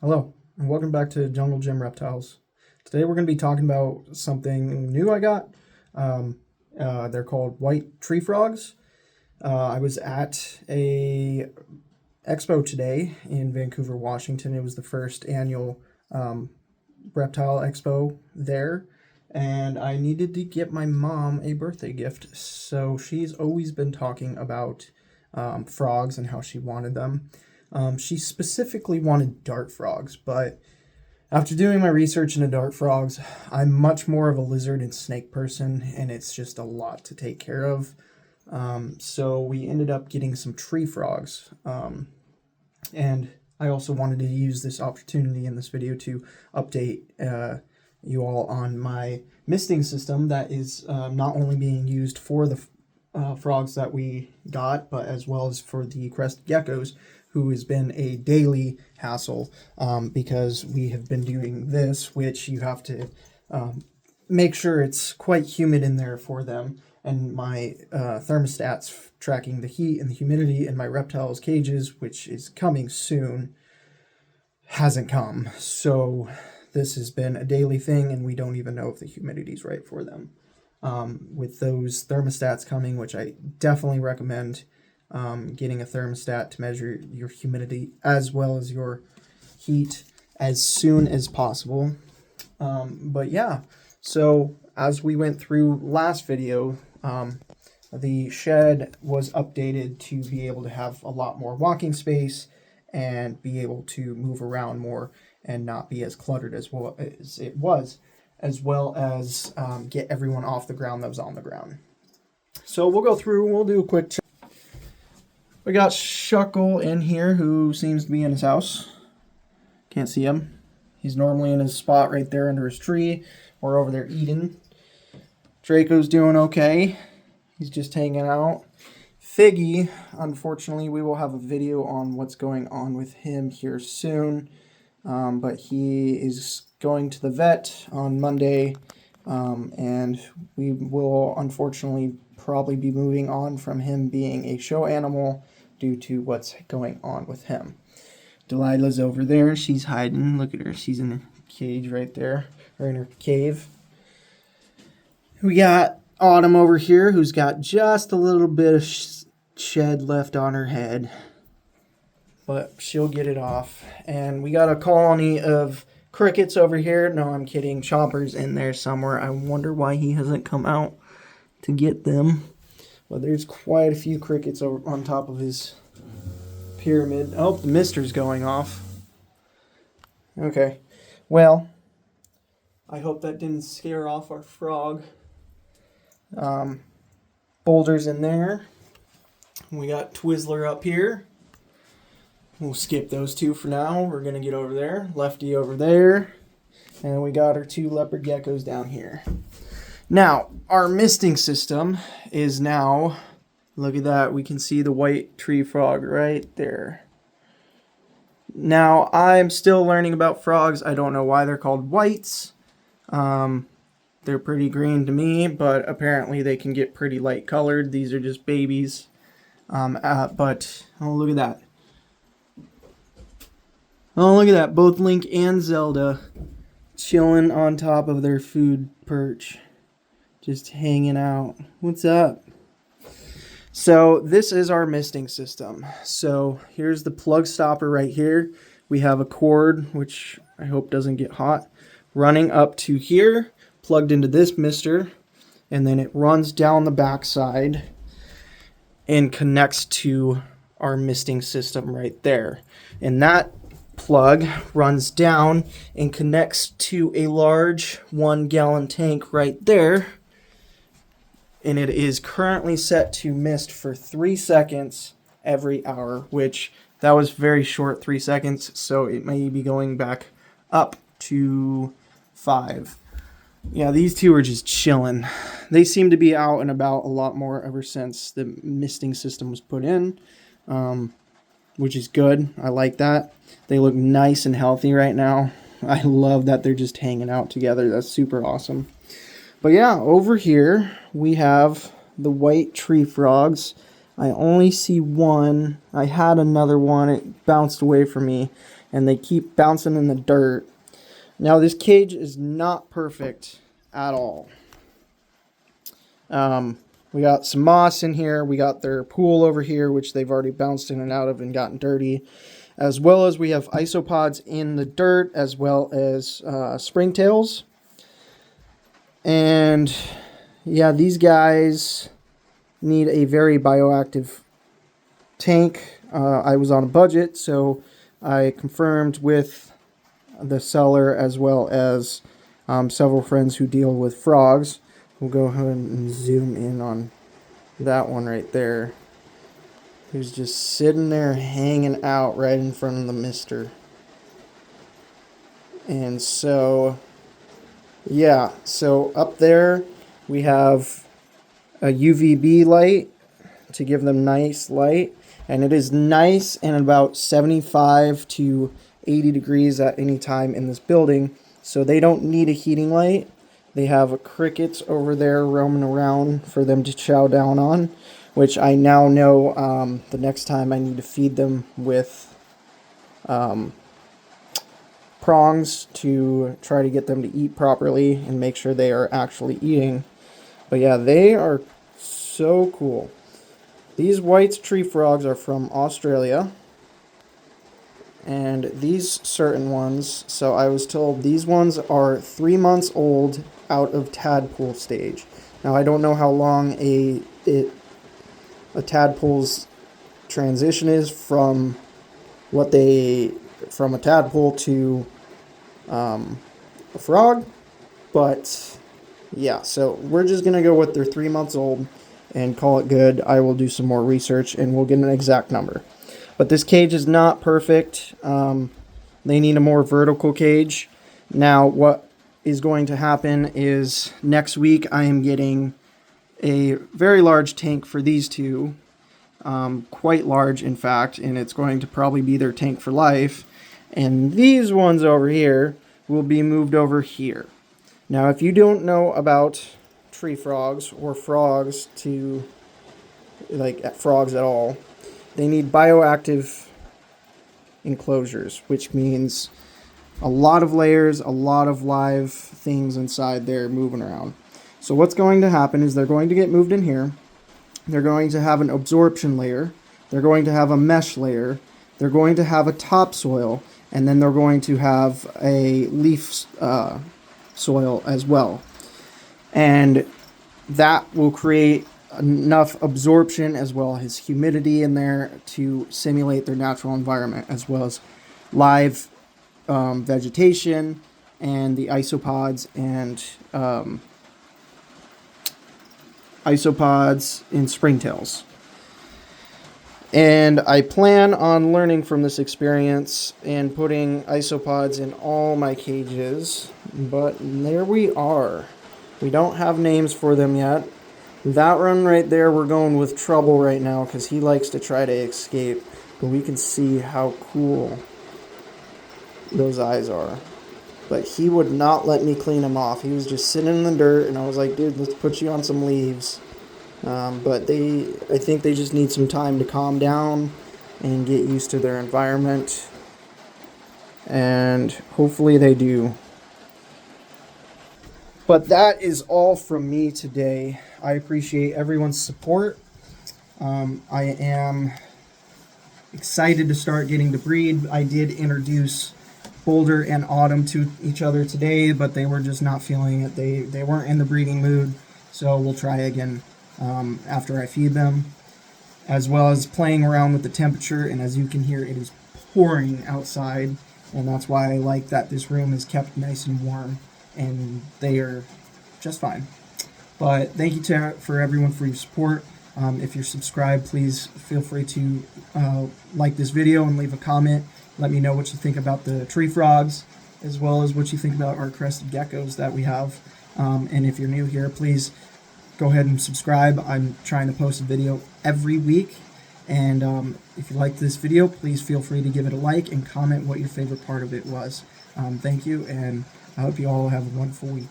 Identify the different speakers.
Speaker 1: Hello, and welcome back to Jungle Gym Reptiles. Today we're going to be talking about something new I got. They're called white tree frogs. I was at a expo today in Vancouver, Washington. It was the first annual reptile expo there, and I needed to get my mom a birthday gift. So she's always been talking about frogs and how she wanted them. She specifically wanted dart frogs, but after doing my research into dart frogs, I'm much more of a lizard and snake person, and it's just a lot to take care of. So we ended up getting some tree frogs. And I also wanted to use this opportunity in this video to update you all on my misting system that is not only being used for the frogs that we got, but as well as for the crested geckos, who has been a daily hassle because we have been doing this, which you have to make sure it's quite humid in there for them. And my thermostats tracking the heat and the humidity in my reptiles' cages, which is coming soon, hasn't come. So this has been a daily thing, and we don't even know if the humidity is right for them. With those thermostats coming, which I definitely recommend getting a thermostat to measure your humidity as well as your heat as soon as possible. But yeah, so as we went through last video, the shed was updated to be able to have a lot more walking space and be able to move around more and not be as cluttered as well as it was, as well as get everyone off the ground that was on the ground. So we'll go through, we'll do a quick check. We got Shuckle in here, who seems to be in his house. Can't see him. He's normally in his spot right there under his tree or over there eating. Draco's doing okay. He's just hanging out. Figgy, unfortunately, we will have a video on what's going on with him here soon. But he is going to the vet on Monday, and we will unfortunately probably be moving on from him being a show animal due to what's going on with him. Delilah's over there. She's hiding. Look at her. She's in her cage right there, or in her cave. We got Autumn over here, who's got just a little bit of shed left on her head, but she'll get it off. And we got a colony of crickets over here. No, I'm kidding. Chopper's in there somewhere. I wonder why he hasn't come out to get them. But there's quite a few crickets over on top of his pyramid. Oh, the mister's going off. Okay. Well, I hope that didn't scare off our frog. Boulder's in there. We got Twizzler up here. We'll skip those two for now. We're going to get over there. Lefty over there. And we got our two leopard geckos down here. Now, our misting system is now, look at that, we can see the white tree frog right there. Now, I'm still learning about frogs. I don't know why they're called whites. They're pretty green to me, but apparently they can get pretty light colored. These are just babies. But, oh, look at that. Oh, look at that. Both Link and Zelda chilling on top of their food perch. Just hanging out. What's up? So this is our misting system. So here's the plug stopper right here. We have a cord, which I hope doesn't get hot, running up to here, plugged into this mister, and then it runs down the backside and connects to our misting system right there. And that plug runs down and connects to a large 1-gallon tank right there. And it is currently set to mist for 3 seconds every hour, which that was very short, 3 seconds, so it may be going back up to 5. Yeah, these two are just chilling. They seem to be out and about a lot more ever since the misting system was put in, which is good. I like that. They look nice and healthy right now. I love that they're just hanging out together. That's super awesome. But yeah, over here we have the white tree frogs. I only see one. I had another one. It bounced away from me, and they keep bouncing in the dirt. Now, this cage is not perfect at all. We got some moss in here. We got their pool over here, which they've already bounced in and out of and gotten dirty. As well as we have isopods in the dirt, as well as springtails. And yeah, these guys need a very bioactive tank. I was on a budget, so I confirmed with the seller as well as several friends who deal with frogs. We'll go ahead and zoom in on that one right there, who's just sitting there hanging out right in front of the mister. And so, yeah, so up there we have a UVB light to give them nice light, and it is nice and about 75 to 80 degrees at any time in this building, so they don't need a heating light. They have crickets over there roaming around for them to chow down on, which I now know the next time I need to feed them with prongs to try to get them to eat properly and make sure they are actually eating. But yeah, they are so cool. These white tree frogs are from Australia. And these certain ones, so I was told these ones are 3 months old out of tadpole stage. Now I don't know how long a tadpole's transition is from from a tadpole to a frog, but yeah, so we're just gonna go with they're 3 months old and call it good. I will do some more research and we'll get an exact number. But this cage is not perfect. They need a more vertical cage. Now, what is going to happen is next week I am getting a very large tank for these two. Quite large, in fact, and it's going to probably be their tank for life. And these ones over here will be moved over here. Now, if you don't know about tree frogs or frogs frogs at all, they need bioactive enclosures, which means a lot of layers, a lot of live things inside there moving around. So what's going to happen is they're going to get moved in here. They're going to have an absorption layer. They're going to have a mesh layer. They're going to have a topsoil, and then they're going to have a leaf soil as well. And that will create enough absorption as well as humidity in there to simulate their natural environment, as well as live vegetation and the isopods and springtails. And I plan on learning from this experience and putting isopods in all my cages, but there we are. We don't have names for them yet. That one right there, we're going with Trouble right now because he likes to try to escape. But we can see how cool those eyes are. But he would not let me clean him off. He was just sitting in the dirt, and I was like, dude, let's put you on some leaves. But I think they just need some time to calm down and get used to their environment. And hopefully they do. But that is all from me today. I appreciate everyone's support. I am excited to start getting to breed. I did introduce Boulder and Autumn to each other today, but they were just not feeling it. They weren't in the breeding mood, so we'll try again after I feed them, as well as playing around with the temperature. And as you can hear, it is pouring outside, and that's why I like that this room is kept nice and warm, and they are just fine. But thank you for everyone for your support. If you're subscribed, please feel free to like this video and leave a comment. Let me know what you think about the tree frogs, as well as what you think about our crested geckos that we have. And if you're new here, please go ahead and subscribe. I'm trying to post a video every week. And if you liked this video, please feel free to give it a like and comment what your favorite part of it was. Thank you, and I hope you all have a wonderful week.